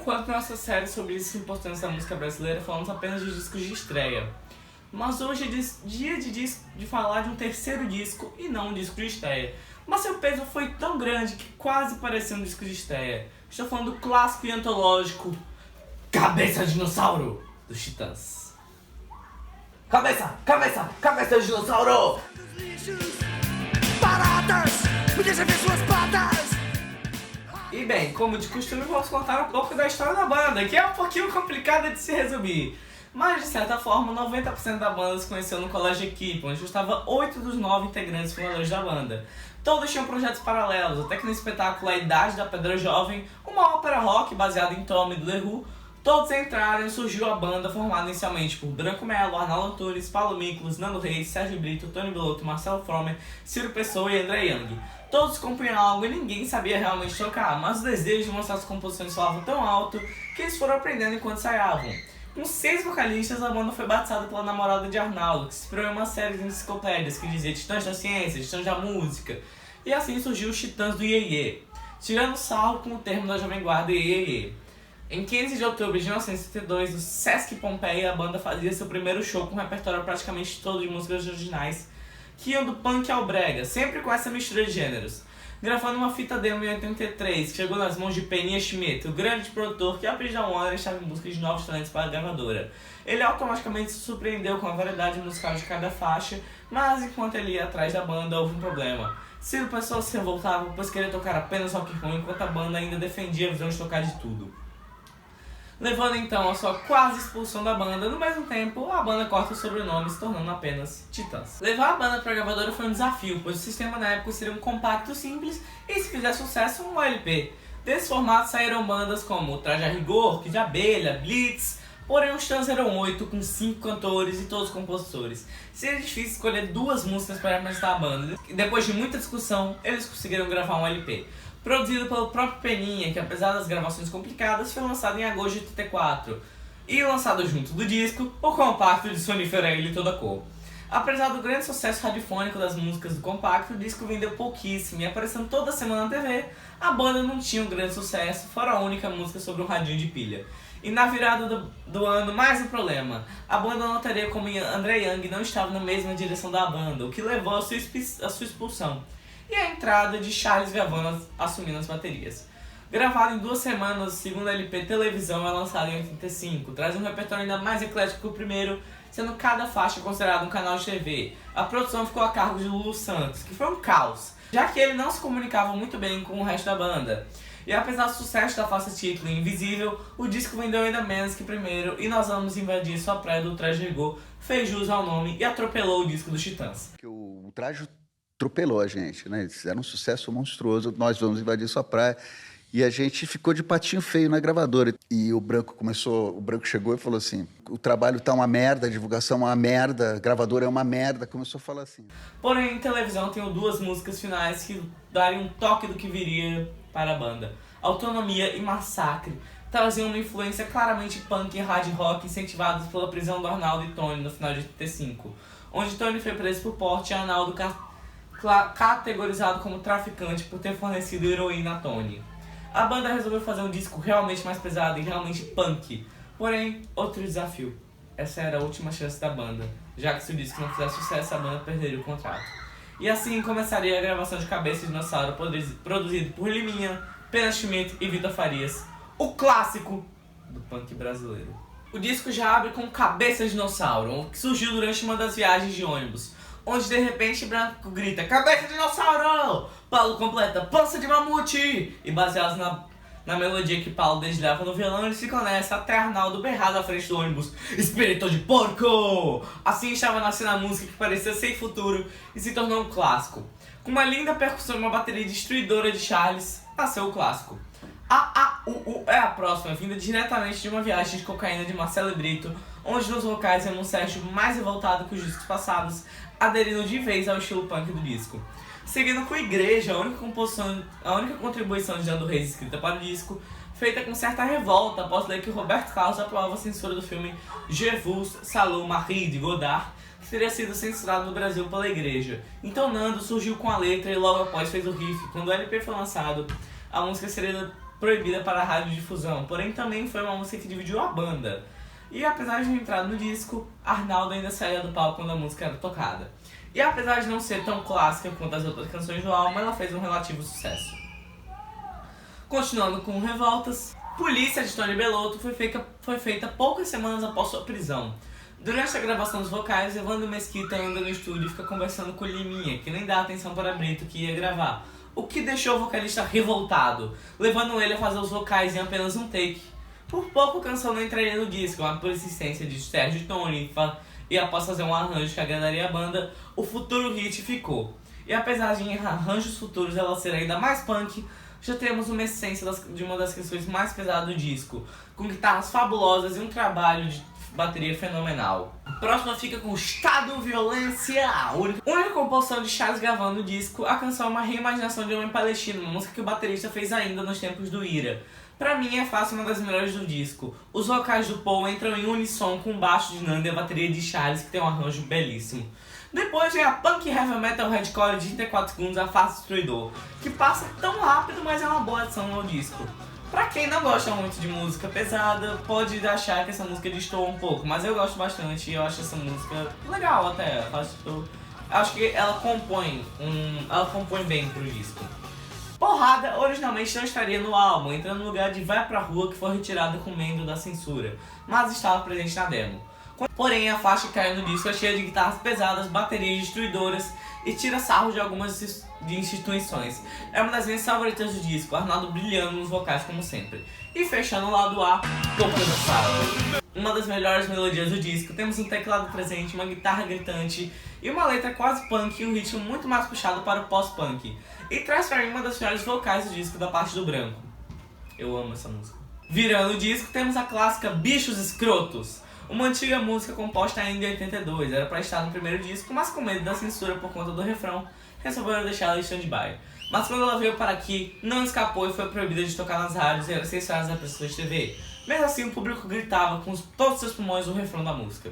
enquanto nossa série sobre a importância da música brasileira falamos apenas de discos de estreia. Mas hoje é dia de falar de um terceiro disco e não um disco de estreia. Mas seu peso foi tão grande que quase parecia um disco de estreia. Estou falando do clássico e antológico Cabeça de Dinossauro, dos Titãs. Cabeça de dinossauro! Me deixa ver suas patas! E bem, como de costume, vamos contar um pouco da história da banda, que é um pouquinho complicada de se resumir. Mas, de certa forma, 90% da banda se conheceu no Colégio Equipe, onde estava 8 dos 9 integrantes fundadores da banda. Todos tinham projetos paralelos, até que no espetáculo A Idade da Pedra Jovem, uma ópera rock baseada em Tommy do Leroux, todos entraram e surgiu a banda formada inicialmente por Branco Melo, Arnaldo Antunes, Paulo Miklos, Nando Reis, Sérgio Brito, Tony Belotto, Marcelo Fromer, Ciro Pessoa e André Young. Todos compunham algo e ninguém sabia realmente tocar, mas o desejo de mostrar as composições falavam tão alto que eles foram aprendendo enquanto ensaiavam. Com 6 vocalistas, a banda foi batizada pela namorada de Arnaldo, que se inspirou em uma série de enciclopédias que dizia Titãs da Ciência, Titãs da Música, e assim surgiu os Titãs do Iê-Iê, tirando sarro com o termo da Jovem Guarda Iê-Iê. Em 15 de outubro de 1972, no Sesc Pompeia, a banda fazia seu primeiro show com um repertório praticamente todo de músicas originais, que iam do punk ao brega, sempre com essa mistura de gêneros. Gravando uma fita demo em 83, que chegou nas mãos de Peninha Schmidt, o grande produtor que, a pedido da Warner, estava em busca de novos talentos para a gravadora. Ele automaticamente se surpreendeu com a variedade musical de cada faixa, mas enquanto ele ia atrás da banda, houve um problema. Ciro Pessoa se revoltava, pois queria tocar apenas rock ruim, enquanto a banda ainda defendia a visão de tocar de tudo. Levando então a sua quase expulsão da banda, no mesmo tempo, a banda corta o sobrenome, se tornando apenas Titãs. Levar a banda para a gravadora foi um desafio, pois o sistema na época seria um compacto simples e, se fizer sucesso, um LP. Desse formato saíram bandas como Traje a Rigor, Kid de Abelha, Blitz, porém os Titãs eram 8, com 5 cantores e todos compositores. Seria difícil escolher 2 músicas para apresentar a banda, e depois de muita discussão, eles conseguiram gravar um LP. Produzido pelo próprio Peninha, que apesar das gravações complicadas, foi lançado em agosto de 84, e lançado junto do disco, o compacto de Sonífera Ilha e Toda Cor. Apesar do grande sucesso radiofônico das músicas do compacto, o disco vendeu pouquíssimo e aparecendo toda semana na TV, a banda não tinha um grande sucesso, fora a única música sobre um radinho de pilha. E na virada do ano, mais um problema. A banda notaria como André Young não estava na mesma direção da banda, o que levou a sua expulsão. E a entrada de Charles Gavana assumindo as baterias. Gravado em 2 semanas, o segundo LP Televisão é lançado em 85, traz um repertório ainda mais eclético que o primeiro, sendo cada faixa considerada um canal de TV. A produção ficou a cargo de Lulu Santos, que foi um caos, já que ele não se comunicava muito bem com o resto da banda. E apesar do sucesso da faixa título Invisível, o disco vendeu ainda menos que o primeiro, e Nós Vamos Invadir Sua Praia do Traje Rigor fez jus ao nome e atropelou o disco dos Titãs. O Traje atropelou a gente, né? Eles fizeram um sucesso monstruoso, Nós Vamos Invadir Sua Praia, e a gente ficou de patinho feio na gravadora. E o Branco chegou e falou assim, o trabalho tá uma merda, a divulgação é uma merda, a gravadora é uma merda, começou a falar assim. Porém, em Televisão tem 2 músicas finais que darem um toque do que viria para a banda. Autonomia e Massacre traziam uma influência claramente punk e hard rock incentivados pela prisão do Arnaldo e Tony no final de 85, onde Tony foi preso por porte e Arnaldo categorizado como traficante por ter fornecido heroína a Tony. A banda resolveu fazer um disco realmente mais pesado e realmente punk. Porém, outro desafio. Essa era a última chance da banda, já que se o disco não fizesse sucesso, a banda perderia o contrato. E assim começaria a gravação de Cabeça de Dinossauro, produzido por Liminha, Pena Schmidt e Vitor Farias, o clássico do punk brasileiro. O disco já abre com Cabeça de Dinossauro, que surgiu durante uma das viagens de ônibus, onde de repente Branco grita Cabeça de Dinossauro! Paulo completa Pança de Mamute! E baseados na melodia que Paulo dedilhava no violão, eles ficam nessa até Arnaldo berrar na frente do ônibus Espírito de porco! Assim estava nascendo a música que parecia sem futuro e se tornou um clássico. Com uma linda percussão e uma bateria destruidora de Charles, nasceu o clássico. É a próxima, vinda diretamente de uma viagem de cocaína de Marcelo e Brito, onde nos vocais vemos um Sérgio mais revoltado que os discos passados, aderindo de vez ao estilo punk do disco. Seguindo com Igreja, a única contribuição de Nando Reis escrita para o disco, feita com certa revolta após ler que Roberto Carlos aprovava a censura do filme Je vous salue Marie, de Godard, que teria sido censurado no Brasil pela Igreja. Então Nando surgiu com a letra e logo após fez o riff. Quando o LP foi lançado, a música seria proibida para a radiodifusão, porém também foi uma música que dividiu a banda. E apesar de não entrar no disco, Arnaldo ainda saía do palco quando a música era tocada. E apesar de não ser tão clássica quanto as outras canções do álbum, ela fez um relativo sucesso. Continuando com Revoltas, Polícia de Tony Bellotto foi feita poucas semanas após sua prisão. Durante a gravação dos vocais, Evandro Mesquita anda no estúdio e fica conversando com Liminha, que nem dá atenção para Brito, que ia gravar, o que deixou o vocalista revoltado, levando ele a fazer os vocais em apenas um take. Por pouco a canção não entraria no disco, mas por insistência de Sérgio e Tony, e após fazer um arranjo que agradaria a banda, o futuro hit ficou. E apesar de em arranjos futuros ela ser ainda mais punk, já temos uma essência de uma das canções mais pesadas do disco, com guitarras fabulosas e um trabalho de bateria fenomenal. A próxima fica com Estado Violência, única composição de Charles Gavan no disco. A canção é uma reimaginação de Homem Palestino, uma música que o baterista fez ainda nos tempos do Ira. Pra mim é fácil uma das melhores do disco. Os vocais do Paul entram em unissom com o baixo de Nando e a bateria de Charles, que tem um arranjo belíssimo. Depois vem a punk heavy metal hardcore de 34 segundos, A Face Destruidor, que passa tão rápido, mas é uma boa adição ao disco. Pra quem não gosta muito de música pesada, pode achar que essa música destoa um pouco, mas eu gosto bastante e eu acho essa música legal até. Acho que ela compõe bem pro disco. Porrada originalmente não estaria no álbum, entrando no lugar de Vai Pra Rua, que foi retirada com medo da censura, mas estava presente na demo. Porém, a faixa que caiu no disco é cheia de guitarras pesadas, baterias destruidoras e tira sarro de algumas instituições. É uma das minhas favoritas do disco, Arnaldo brilhando nos vocais como sempre. E fechando o lado A, Topo Dançado. Uma das melhores melodias do disco, temos um teclado presente, uma guitarra gritante e uma letra quase punk e um ritmo muito mais puxado para o pós-punk. E traz para mim uma das melhores vocais do disco da parte do branco. Eu amo essa música. Virando o disco, temos a clássica Bichos Escrotos. Uma antiga música composta ainda em 82, era pra estar no primeiro disco, mas com medo da censura por conta do refrão, resolveram deixá-la em stand-by. Mas quando ela veio para aqui, não escapou e foi proibida de tocar nas rádios e era censurada nas apresentações de TV. Mesmo assim, o público gritava com todos os seus pulmões o refrão da música.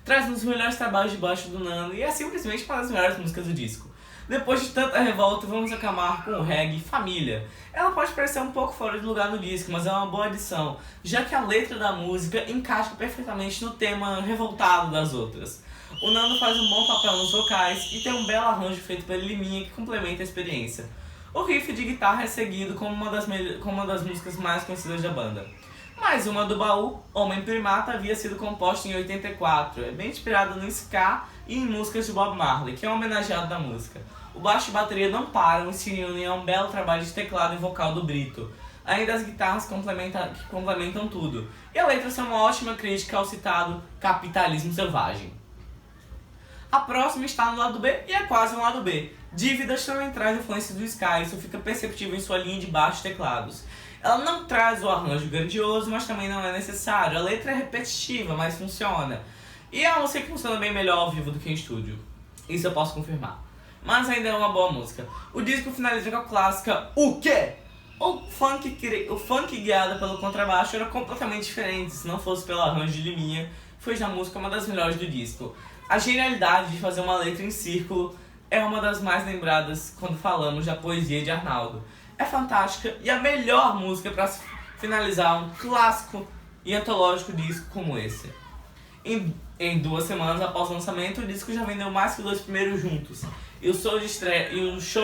Traz um dos melhores trabalhos de baixo do Nando e é simplesmente uma das melhores músicas do disco. Depois de tanta revolta, vamos acalmar com o reggae Família. Ela pode parecer um pouco fora de lugar no disco, mas é uma boa adição, já que a letra da música encaixa perfeitamente no tema revoltado das outras. O Nando faz um bom papel nos vocais e tem um belo arranjo feito pela Liminha que complementa a experiência. O riff de guitarra é seguido como uma das músicas mais conhecidas da banda. Mais uma do baú, Homem Primata, havia sido composta em 84, é bem inspirada no ska e em músicas de Bob Marley, que é um homenageado da música. O baixo e a bateria não param e se unem a um belo trabalho de teclado e vocal do Brito. Ainda as guitarras complementam tudo. E a letra é uma ótima crítica ao citado capitalismo selvagem. A próxima está no lado B e é quase um lado B. Dívidas também traz influências do ska, isso fica perceptível em sua linha de baixo e teclados. Ela não traz o arranjo grandioso, mas também não é necessário. A letra é repetitiva, mas funciona. E é uma música que funciona bem melhor ao vivo do que em estúdio. Isso eu posso confirmar. Mas ainda é uma boa música. O disco finaliza com a clássica O Quê? O funk guiado pelo contrabaixo era completamente diferente, se não fosse pelo arranjo de Liminha, fez a música uma das melhores do disco. A genialidade de fazer uma letra em círculo é uma das mais lembradas quando falamos da poesia de Arnaldo. É fantástica e a melhor música para finalizar um clássico e antológico disco como esse. Em 2 semanas após o lançamento, o disco já vendeu mais que 2 primeiros juntos. E o show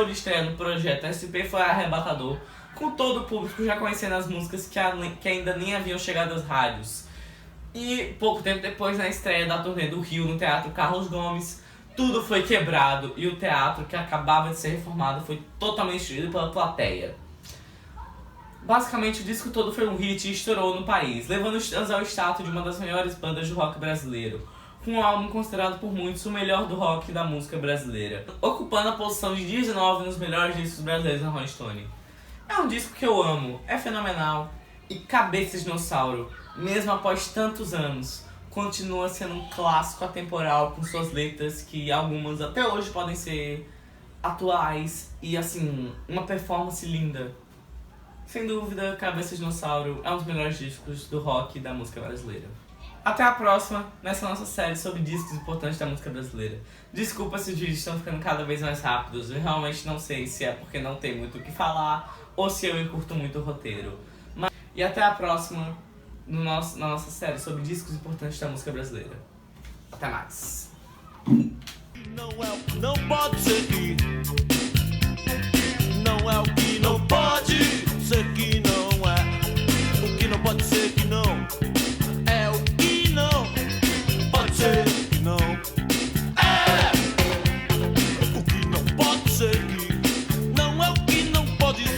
de estreia no projeto SP foi arrebatador, com todo o público já conhecendo as músicas que ainda nem haviam chegado às rádios. E pouco tempo depois, na estreia da turnê do Rio no Teatro Carlos Gomes, tudo foi quebrado e o teatro, que acabava de ser reformado, foi totalmente destruído pela plateia. Basicamente, o disco todo foi um hit e estourou no país, levando os Titãs ao status de uma das maiores bandas do rock brasileiro, com um álbum considerado por muitos o melhor do rock e da música brasileira, ocupando a posição de 19 nos melhores discos brasileiros na Rolling Stone. É um disco que eu amo, é fenomenal, e Cabeça de Dinossauro, mesmo após tantos anos, continua sendo um clássico atemporal com suas letras que algumas até hoje podem ser atuais e assim, uma performance linda. Sem dúvida, Cabeça de Dinossauro é um dos melhores discos do rock e da música brasileira. Até a próxima nessa nossa série sobre discos importantes da música brasileira. Desculpa se os vídeos estão ficando cada vez mais rápidos. Eu realmente não sei se é porque não tem muito o que falar ou se eu encurto muito o roteiro. E até a próxima na nossa série sobre discos importantes da música brasileira. Até mais. Não pode ser que